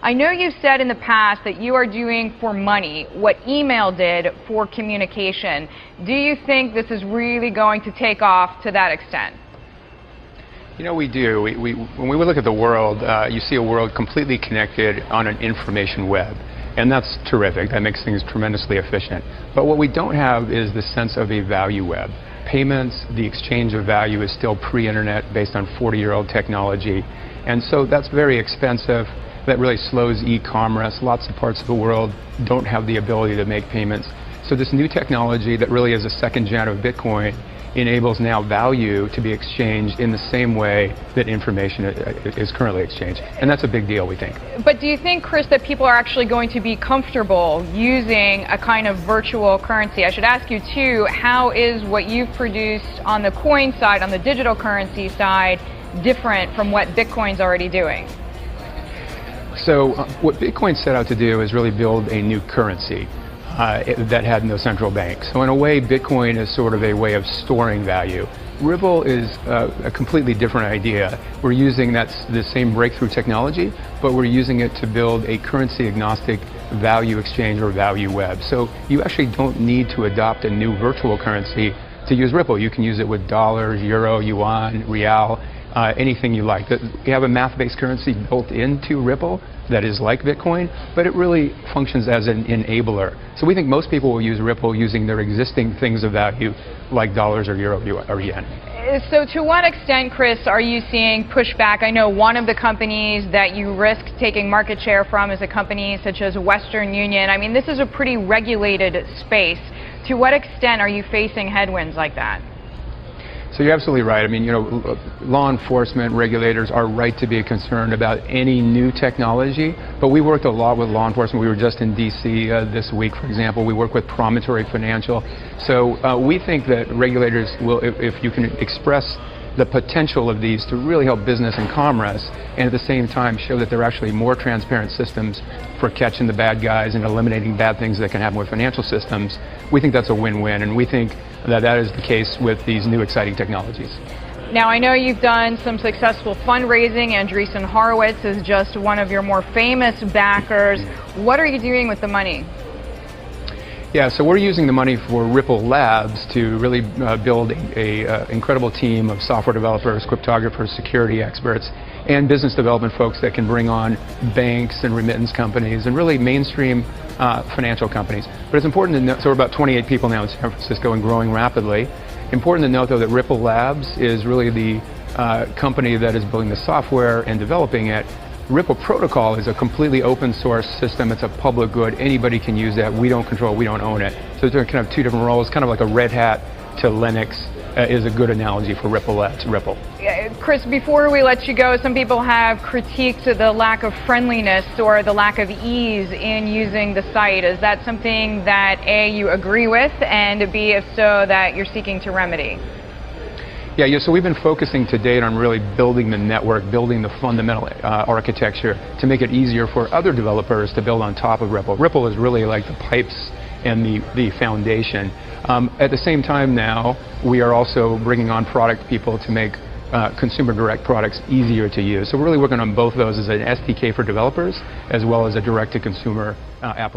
I know you've said in the past that you are doing for money what email did for communication. Do you think this is really going to take off to that extent? You know, we do. When we look at the world, you see a world completely connected on an information web. And that's terrific. That makes things tremendously efficient. But what we don't have is the sense of a value web. Payments, the exchange of value is still pre-internet based on 40-year-old technology. And so that's very expensive. That really slows e-commerce. Lots of parts of the world don't have the ability to make payments. So this new technology that really is a second gen of Bitcoin enables now value to be exchanged in the same way that information is currently exchanged. And that's a big deal, we think. But do you think, Chris, that people are actually going to be comfortable using a kind of virtual currency? I should ask you, too, how is what you've produced on the coin side, on the digital currency side, different from what Bitcoin's already doing? So what Bitcoin set out to do is really build a new currency that had no central bank. So in a way, Bitcoin is sort of a way of storing value. Ripple is a completely different idea. We're using the same breakthrough technology, but we're using it to build a currency-agnostic value exchange or value web. So you actually don't need to adopt a new virtual currency to use Ripple. You can use it with dollars, euro, yuan, real, anything you like. We have a math-based currency built into Ripple that is like Bitcoin, but it really functions as an enabler. So we think most people will use Ripple using their existing things of value like dollars or euro or yen. So to what extent, Chris, are you seeing pushback? I know one of the companies that you risk taking market share from is a company such as Western Union. I mean, this is a pretty regulated space. To what extent are you facing headwinds like that? So you're absolutely right. I mean, you know, law enforcement regulators are right to be concerned about any new technology, but we worked a lot with law enforcement. We were just in D.C. This week, for example. We work with Promontory Financial. So we think that regulators will, if you can express the potential of these to really help business and commerce, and at the same time show that they're actually more transparent systems for catching the bad guys and eliminating bad things that can happen with financial systems, we think that's a win-win, and we think that that is the case with these new exciting technologies. Now, I know you've done some successful fundraising. Andreessen Horowitz is just one of your more famous backers. What are you doing with the money? Yeah, so we're using the money for Ripple Labs to really build a incredible team of software developers, cryptographers, security experts, and business development folks that can bring on banks and remittance companies and really mainstream financial companies. But it's important to note, so we're about 28 people now in San Francisco and growing rapidly. Important to note, though, that Ripple Labs is really the company that is building the software and developing it. Ripple Protocol is a completely open source system. It's a public good. Anybody can use that. We don't control, we don't own it. So they're kind of two different roles, kind of like a Red Hat to Linux is a good analogy for Ripple Labs. Ripple. Chris, before we let you go, some people have critiqued the lack of friendliness or the lack of ease in using the site. Is that something that A, you agree with, and B, if so, that you're seeking to remedy? Yeah, so we've been focusing to date on really building the network, building the fundamental architecture to make it easier for other developers to build on top of Ripple. Ripple is really like the pipes and the foundation. At the same time now, we are also bringing on product people to make consumer direct products easier to use. So we're really working on both of those as an SDK for developers as well as a direct-to-consumer application.